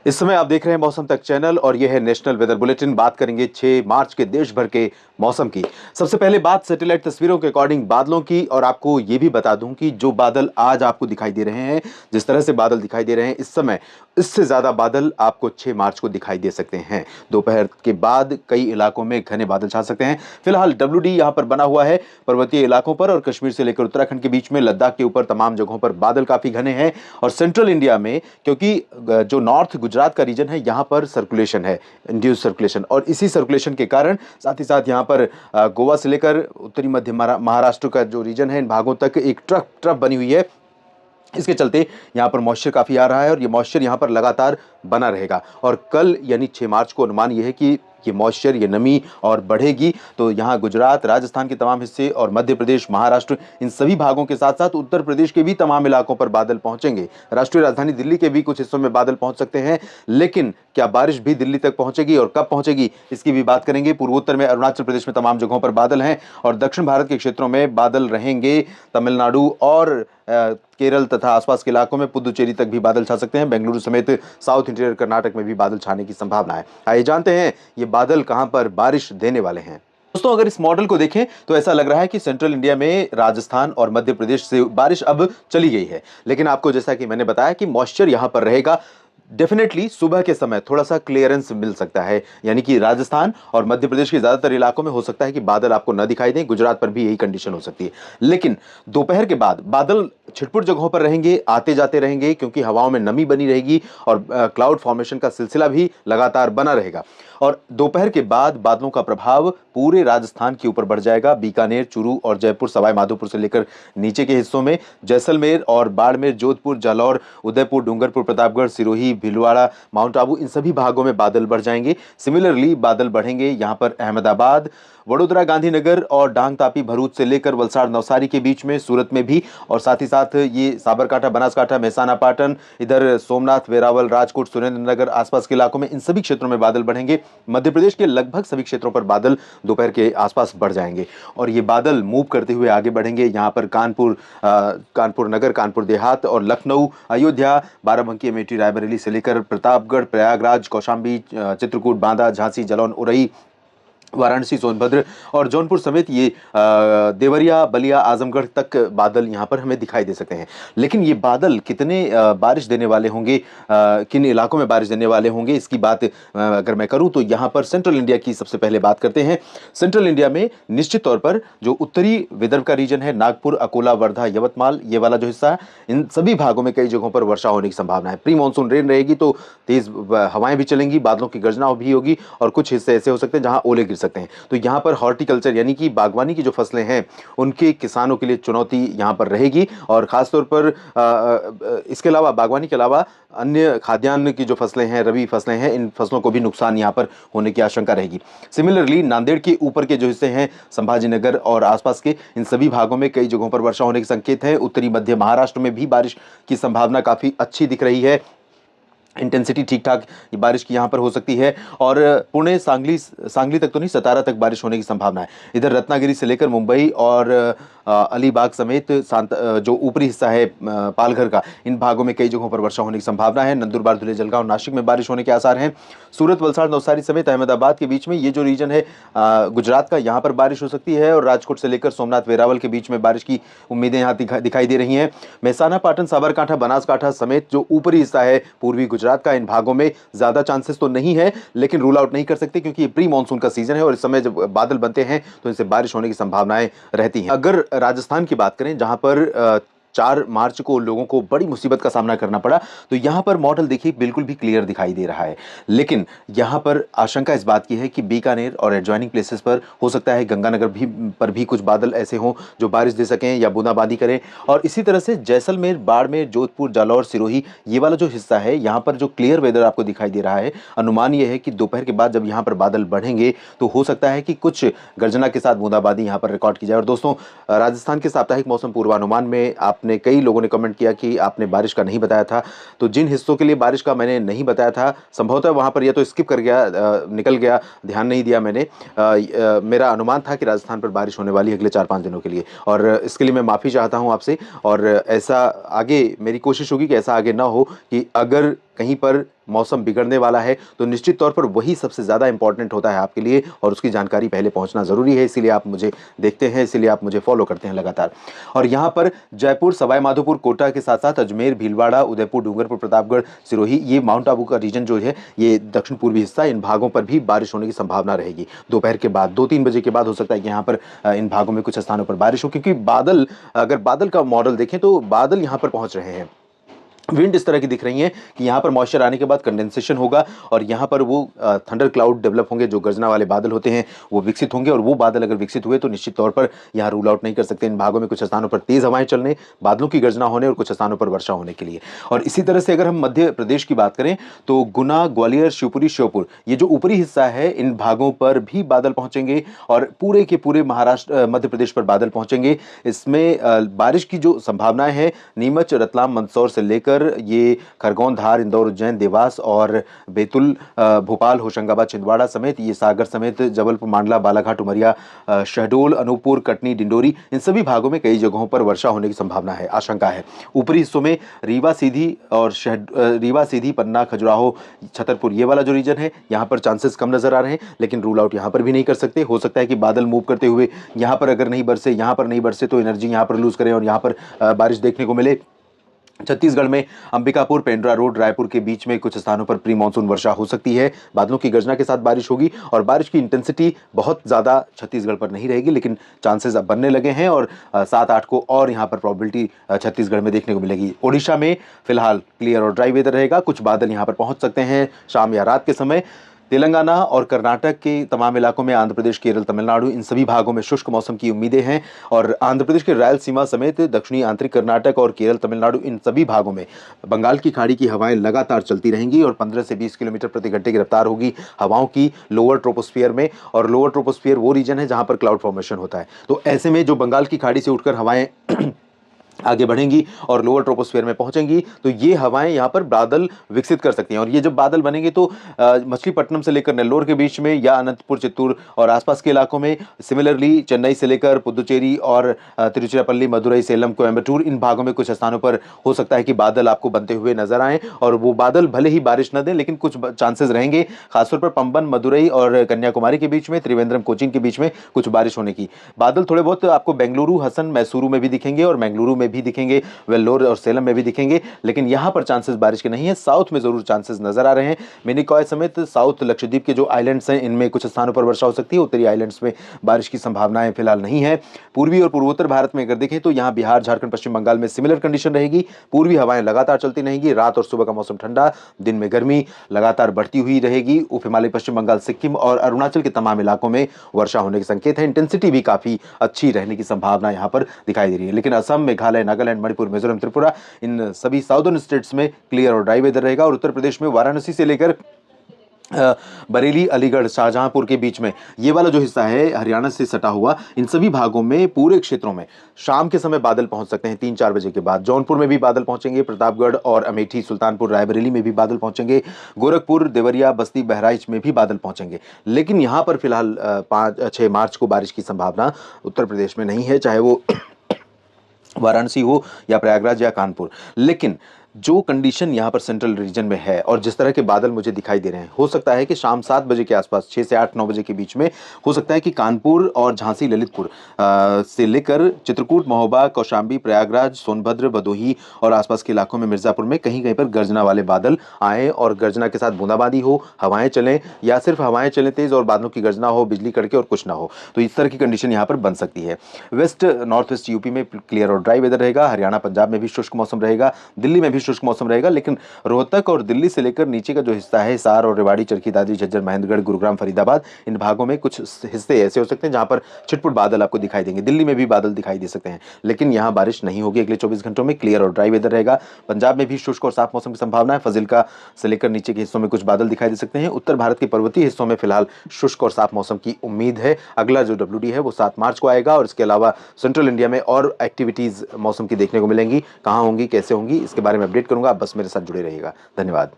इस समय आप देख रहे हैं मौसम तक चैनल और यह है नेशनल वेदर बुलेटिन। बात करेंगे 6 मार्च के देश भर के मौसम की। सबसे पहले बात सैटेलाइट तस्वीरों के अकॉर्डिंग बादलों की, और आपको यह भी बता दूं कि जो बादल आज आपको दिखाई दे रहे हैं, जिस तरह से बादल दिखाई दे रहे हैं इस समय, इससे ज्यादा बादल आपको 6 मार्च को दिखाई दे सकते हैं। दोपहर के बाद कई इलाकों में घने बादल छा सकते हैं। फिलहाल WD यहां पर बना हुआ है पर्वतीय इलाकों पर, और कश्मीर से लेकर उत्तराखंड के बीच में, लद्दाख के ऊपर तमाम जगहों पर बादल काफी घने हैं। और सेंट्रल इंडिया में, क्योंकि जो नॉर्थ गुजरात का रीजन है यहां पर सर्कुलेशन है, इंड्यूस सर्कुलेशन, और इसी सर्कुलेशन के कारण साथ ही साथ यहां पर गोवा से लेकर उत्तरी मध्य महाराष्ट्र का जो रीजन है इन भागों तक एक ट्रफ बनी हुई है। इसके चलते यहां पर मॉइस्चर काफी आ रहा है और ये मॉइस्चर यहां पर लगातार बना रहेगा। और कल यानी 6 मार्च को अनुमान यह है कि ये मॉइस्चर, ये नमी और बढ़ेगी, तो यहां गुजरात, राजस्थान के तमाम हिस्से और मध्य प्रदेश, महाराष्ट्र, इन सभी भागों के साथ साथ उत्तर प्रदेश के भी तमाम इलाकों पर बादल पहुंचेंगे। राष्ट्रीय राजधानी दिल्ली के भी कुछ हिस्सों में बादल पहुंच सकते हैं। लेकिन क्या बारिश भी दिल्ली तक पहुंचेगी और कब पहुंचेगी, इसकी भी बात करेंगे। पूर्वोत्तर में अरुणाचल प्रदेश में तमाम जगहों पर बादल हैं, और दक्षिण भारत के क्षेत्रों में बादल रहेंगे। तमिलनाडु और केरल तथा आसपास के इलाकों में पुदुचेरी तक भी बादल छा सकते हैं। बेंगलुरु समेत साउथ इंटीरियर कर्नाटक में भी बादल छाने की संभावना है। आइए जानते हैं ये बादल कहां पर बारिश देने वाले हैं। दोस्तों, अगर इस मॉडल को देखें तो ऐसा लग रहा है कि सेंट्रल इंडिया में राजस्थान और मध्य प्रदेश से बारिश अब चली गई है। लेकिन आपको जैसा कि मैंने बताया कि मॉइस्चर यहां पर रहेगा। डेफिनेटली सुबह के समय थोड़ा सा क्लियरेंस मिल सकता है, यानी कि राजस्थान और मध्य प्रदेश के ज्यादातर इलाकों में हो सकता है कि बादल आपको न दिखाई दें। गुजरात पर भी यही कंडीशन हो सकती है। लेकिन दोपहर के बाद बादल छिटपुट जगहों पर रहेंगे, आते जाते रहेंगे, क्योंकि हवाओं में नमी बनी रहेगी और क्लाउड फॉर्मेशन का सिलसिला भी लगातार बना रहेगा। और दोपहर के बाद बादलों का प्रभाव पूरे राजस्थान के ऊपर बढ़ जाएगा। बीकानेर, चूरू और जयपुर, सवाई माधोपुर से लेकर नीचे के हिस्सों में, जैसलमेर और बाड़मेर, जोधपुर, जालौर, उदयपुर, डूंगरपुर, प्रतापगढ़, सिरोही, भीलवाड़ा, माउंट आबू, इन सभी भागों में बादल बढ़ जाएंगे। सिमिलरली बादल बढ़ेंगे यहां पर अहमदाबाद, वडोदरा, गांधीनगर और डांग, तापी, भरूच से लेकर वलसाड़, नवसारी के बीच में, सूरत में भी, और साथ ही साथ ये साबरकांठा, बनासकांठा, मेहसाना, पाटन, इधर सोमनाथ, वेरावल, राजकोट, सुरेंद्रनगर, आसपास के इलाकों में, इन सभी क्षेत्रों में बादल बढ़ेंगे। मध्य प्रदेश के लगभग सभी क्षेत्रों पर बादल दोपहर के आसपास बढ़ जाएंगे, और ये बादल मूव करते हुए आगे बढ़ेंगे। यहां पर कानपुर नगर, कानपुर देहात और लखनऊ, अयोध्या, बाराबंकी, अमेठी, रायबरेली से लेकर प्रतापगढ़, प्रयागराज, कौशाम्बी, चित्रकूट, बांदा, झांसी, जालौन, उरई, वाराणसी, सोनभद्र और जौनपुर समेत ये देवरिया, बलिया, आजमगढ़ तक बादल यहां पर हमें दिखाई दे सकते हैं। लेकिन ये बादल कितने बारिश देने वाले होंगे, किन इलाकों में बारिश देने वाले होंगे, इसकी बात अगर मैं करूं तो यहां पर सेंट्रल इंडिया की सबसे पहले बात करते हैं। सेंट्रल इंडिया में निश्चित तौर पर जो उत्तरी विदर्भ का रीजन है, नागपुर, अकोला, वर्धा, यवतमाल, ये वाला जो हिस्सा है, इन सभी भागों में कई जगहों पर वर्षा होने की संभावना है। प्री मानसून रेन रहेगी, तो तेज हवाएं भी चलेंगी, बादलों की गर्जना भी होगी, और कुछ हिस्से ऐसे हो सकते हैं जहां ओले गिर सकते हैं। तो यहां पर हॉर्टिकल्चर यानी कि बागवानी की जो फसलें हैं उनके किसानों के लिए चुनौती यहां पर रहेगी। और खासतौर पर इसके अलावा, बागवानी के अलावा अन्य खाद्यान्न की जो फसलें हैं, रबी फसलें हैं, इन फसलों को भी नुकसान यहां पर होने की आशंका रहेगी। सिमिलरली नांदेड़ के ऊपर के जो हिस्से हैं, संभाजीनगर और आसपास के, इन सभी भागों में कई जगहों पर वर्षा होने के संकेत हैं। उत्तरी मध्य महाराष्ट्र में भी बारिश की संभावना काफी अच्छी दिख रही है। इंटेंसिटी ठीक ठाक बारिश की यहां पर हो सकती है। और पुणे, सांगली तक तो नहीं, सतारा तक बारिश होने की संभावना है। इधर रत्नागिरी से लेकर मुंबई और अलीबाग समेत जो ऊपरी हिस्सा है पालघर का, इन भागों में कई जगहों पर वर्षा होने की संभावना है। नंदुरबार, धुले, जलगांव, नासिक में बारिश होने के आसार हैं। सूरत, वलसाड़, नवसारी समेत अहमदाबाद के बीच में ये जो रीजन है गुजरात का, यहां पर बारिश हो सकती है। और राजकोट से लेकर सोमनाथ, वेरावल के बीच में बारिश की उम्मीदें यहां दिखाई दे रही हैं। मेहसाना, पाटन, साबरकांठा, बनासकांठा समेत जो ऊपरी हिस्सा है पूर्वी गुजरात का, इन भागों में ज्यादा चांसेस तो नहीं है, लेकिन रूल आउट नहीं कर सकते, क्योंकि ये प्री मानसून का सीजन है और इस समय जब बादल बनते हैं तो इनसे बारिश होने की संभावनाएं रहती हैं। अगर राजस्थान की बात करें, जहां पर 4 मार्च को लोगों को बड़ी मुसीबत का सामना करना पड़ा, तो यहां पर मॉडल देखिए बिल्कुल भी क्लियर दिखाई दे रहा है। लेकिन यहां पर आशंका इस बात की है कि बीकानेर और एडजॉइनिंग प्लेसेस पर हो सकता है, गंगानगर पर भी कुछ बादल ऐसे हों जो बारिश दे सकें या बूंदाबांदी करें। और इसी तरह से जैसलमेर, बाड़मेर, जोधपुर, जालौर, सिरोही, ये वाला जो हिस्सा है, यहां पर जो क्लियर वेदर आपको दिखाई दे रहा है, अनुमान यह है कि दोपहर के बाद जब यहां पर बादल बढ़ेंगे तो हो सकता है कि कुछ गर्जना के साथ बूंदाबांदी यहां पर रिकॉर्ड की जाए। और दोस्तों, राजस्थान के साप्ताहिक मौसम पूर्वानुमान में आपने कई लोगों ने कमेंट किया कि आपने बारिश का नहीं बताया था। तो जिन हिस्सों के लिए बारिश का मैंने नहीं बताया था, संभवतः वहां पर या तो स्किप कर गया, निकल गया, ध्यान नहीं दिया मैंने। मेरा अनुमान था कि राजस्थान पर बारिश होने वाली है अगले 4-5 दिनों के लिए, और इसके लिए मैं माफ़ी चाहता हूं आपसे। और ऐसा आगे मेरी कोशिश होगी कि ऐसा आगे ना हो कि अगर कहीं पर मौसम बिगड़ने वाला है तो निश्चित तौर पर वही सबसे ज़्यादा इंपॉर्टेंट होता है आपके लिए और उसकी जानकारी पहले पहुंचना ज़रूरी है। इसीलिए आप मुझे देखते हैं, इसीलिए आप मुझे फॉलो करते हैं लगातार। और यहाँ पर जयपुर, सवाई माधोपुर, कोटा के साथ साथ अजमेर, भीलवाड़ा, उदयपुर, डूंगरपुर, प्रतापगढ़, सिरोही, ये माउंट आबू का रीजन जो है, ये दक्षिण पूर्वी हिस्सा, इन भागों पर भी बारिश होने की संभावना रहेगी। दोपहर के बाद 2-3 बजे के बाद हो सकता है कि यहाँ पर इन भागों में कुछ स्थानों पर बारिश हो, क्योंकि बादल, अगर बादल का मॉडल देखें तो बादल यहाँ पर पहुंच रहे हैं। विंड इस तरह की दिख रही है कि यहाँ पर मॉइस्चर आने के बाद कंडेंसेशन होगा और यहाँ पर वो थंडर क्लाउड डेवलप होंगे, जो गर्जना वाले बादल होते हैं वो विकसित होंगे। और वो बादल अगर विकसित हुए तो निश्चित तौर पर यहाँ रूल आउट नहीं कर सकते इन भागों में कुछ स्थानों पर तेज हवाएं चलने, बादलों की गर्जना होने और कुछ स्थानों पर वर्षा होने के लिए। और इसी तरह से अगर हम मध्य प्रदेश की बात करें तो गुना, ग्वालियर, शिवपुरी, श्योपुर, ये जो ऊपरी हिस्सा है, इन भागों पर भी बादल पहुंचेंगे और पूरे के पूरे महाराष्ट्र, मध्य प्रदेश पर बादल पहुंचेंगे। इसमें बारिश की जो संभावनाएं हैं, नीमच, रतलाम, मंदसौर से लेकर ये खरगोन, धार, इंदौर, उज्जैन, देवास और बैतूल, भोपाल, होशंगाबाद, छिंदवाड़ा समेत, ये सागर समेत, जबलपुर, मांडला, बालाघाट, उमरिया, शहडोल, अनूपपुर, कटनी, डिंडोरी, इन सभी भागों में कई जगहों पर वर्षा होने की संभावना है, आशंका है। ऊपरी हिस्सों में रीवा, सीधी और रीवा, सीधी, पन्ना, खजुराहो, छतरपुर, ये वाला जो रीजन है, यहाँ पर चांसेस कम नजर आ रहे हैं, लेकिन रूल आउट यहाँ पर भी नहीं कर सकते। हो सकता है कि बादल मूव करते हुए यहाँ पर अगर नहीं बरसे, यहाँ पर नहीं बरसे तो एनर्जी यहाँ पर लूज करें और यहाँ पर बारिश देखने को मिले। छत्तीसगढ़ में अंबिकापुर, पेंड्रा रोड, रायपुर के बीच में कुछ स्थानों पर प्री मानसून वर्षा हो सकती है। बादलों की गर्जना के साथ बारिश होगी और बारिश की इंटेंसिटी बहुत ज़्यादा छत्तीसगढ़ पर नहीं रहेगी, लेकिन चांसेस अब बनने लगे हैं और 7-8 को और यहाँ पर प्रॉबिलिटी छत्तीसगढ़ में देखने को मिलेगी। ओडिशा में फिलहाल क्लियर और ड्राई वेदर रहेगा, कुछ बादल यहाँ पर पहुँच सकते हैं शाम या रात के समय। तेलंगाना और कर्नाटक के तमाम इलाकों में, आंध्र प्रदेश, केरल, तमिलनाडु, इन सभी भागों में शुष्क मौसम की उम्मीदें हैं और आंध्र प्रदेश के रायलसीमा समेत दक्षिणी आंतरिक कर्नाटक और केरल, तमिलनाडु, इन सभी भागों में बंगाल की खाड़ी की हवाएं लगातार चलती रहेंगी और 15 से 20 किलोमीटर प्रति घंटे की रफ्तार होगी हवाओं की लोअर ट्रोपोस्फियर में। और लोअर ट्रोपोस्फियर वो रीजन है जहां पर क्लाउड फॉर्मेशन होता है। तो ऐसे में जो बंगाल की खाड़ी से उठकर हवाएं आगे बढ़ेंगी और लोअर ट्रोपोस्फियर में पहुंचेंगी तो ये हवाएं यहाँ पर बादल विकसित कर सकती हैं। और ये जब बादल बनेंगे तो मछलीपट्टनम से लेकर नेल्लोर के बीच में या अनंतपुर, चित्तूर और आसपास के इलाकों में, सिमिलरली चेन्नई से लेकर पुदुचेरी और तिरुचिरापल्ली, मदुरई, सेलम, कोयम्बटूर, इन भागों में कुछ स्थानों पर हो सकता है कि बादल आपको बनते हुए नजर आए और वो बादल भले ही बारिश न दें लेकिन कुछ चांसेस रहेंगे, खासतौर पर पंबन, मदुरई और कन्याकुमारी के बीच में, त्रिवेंद्रम, कोचीन के बीच में कुछ बारिश होने की। बादल थोड़े बहुत आपको बेंगलुरु, हसन, मैसूरू में भी दिखेंगे और मैंगलुरु में भी दिखेंगे, वेल्लोर और सेलम में भी दिखेंगे, लेकिन यहां पर चांसेस बारिश के नहीं है। साउथ में जरूर चांसेस नजर आ रहे हैं। मिनिकॉय समेत साउथ लक्षद्वीप के जो आइलैंड्स हैं, इनमें कुछ स्थानों पर वर्षा हो सकती है। उत्तरी आइलैंड्स में बारिश की संभावनाएं फिलहाल नहीं है। पूर्वी और पूर्वोत्तर भारत में अगर देखें तो यहां बिहार, झारखंड, पश्चिम बंगाल में सिमिलर कंडीशन रहेगी। पूर्वी हवाएं लगातार चलती रहेंगी, रात और सुबह का मौसम ठंडा, दिन में गर्मी लगातार बढ़ती हुई रहेगी। उप हिमालय, पश्चिम बंगाल, सिक्किम और अरुणाचल के तमाम इलाकों में वर्षा होने के संकेत है। इंटेंसिटी भी काफी अच्छी रहने की संभावना यहां पर दिखाई दे रही है। लेकिन असम, मेघालय, नागालैंड, मणिपुर, मिजोरम, त्रिपुरा, इन सभी साउदर्न स्टेट्स में क्लियर और ड्राई वेदर रहेगा। और उत्तर प्रदेश में वाराणसी से लेकर बरेली, अलीगढ़, शाहजहांपुर के बीच में ये वाला जो हिस्सा है हरियाणा से सटा हुआ, इन सभी भागों में, पूरे क्षेत्रों में शाम के समय बादल पहुंच सकते हैं 3-4 बजे के बाद। जौनपुर में भी बादल पहुंचेंगे, प्रतापगढ़ और अमेठी, सुल्तानपुर, रायबरेली में भी बादल पहुंचेंगे, गोरखपुर, देवरिया, बस्ती, बहराइच में भी बादल पहुंचेंगे। लेकिन यहां पर फिलहाल 5-6 मार्च को बारिश की संभावना उत्तर प्रदेश में नहीं है, चाहे वो वाराणसी हो या प्रयागराज या कानपुर। लेकिन जो कंडीशन यहाँ पर सेंट्रल रीजन में है और जिस तरह के बादल मुझे दिखाई दे रहे हैं, हो सकता है कि शाम 7 बजे के आसपास, 6 से 8-9 बजे के बीच में हो सकता है कि कानपुर और झांसी, ललितपुर से लेकर चित्रकूट, महोबा, कौशाम्बी, प्रयागराज, सोनभद्र, भदोही और आसपास के इलाकों में, मिर्जापुर में कहीं कहीं पर गर्जना वाले बादल आए और गर्जना के साथ बूंदाबांदी हो, हवाएं चलें या सिर्फ हवाएं चलें तेज और बादलों की गर्जना हो, बिजली कड़के और कुछ ना हो। तो इस तरह की कंडीशन यहाँ पर बन सकती है। वेस्ट नॉर्थ वेस्ट यूपी में क्लियर और ड्राई वेदर रहेगा। हरियाणा, पंजाब में भी शुष्क मौसम रहेगा। दिल्ली में भी शुष्क मौसम रहेगा, लेकिन रोहतक और दिल्ली से लेकर नीचे का जो हिस्सा है, हिसार और रेवाड़ी, चरखी दादरी, झज्जर, महेंद्रगढ़, गुरुग्राम, फरीदाबाद, इन भागों में कुछ हिस्से ऐसे हो सकते हैं जहां पर छिटपुट बादल आपको दिखाई देंगे। दिल्ली में भी बादल दिखाई दे सकते हैं, लेकिन यहां बारिश नहीं होगी अगले 24 घंटों में। क्लियर और ड्राई वेदर रहेगा। पंजाब में भी शुष्क और साफ मौसम की संभावना है। फजिल्का से लेकर नीचे के हिस्सों में कुछ बादल दिखाई दे सकते हैं। उत्तर भारत के पर्वतीय हिस्सों में फिलहाल शुष्क और साफ मौसम की उम्मीद है। अगला जो WD है वो 7 मार्च को आएगा और इसके अलावा सेंट्रल इंडिया में और एक्टिविटीज मौसम की देखने को मिलेंगी। कहां होंगी, कैसे होंगी, इसके बारे में अपडेट करूंगा। आप बस मेरे साथ जुड़े रहिएगा। धन्यवाद।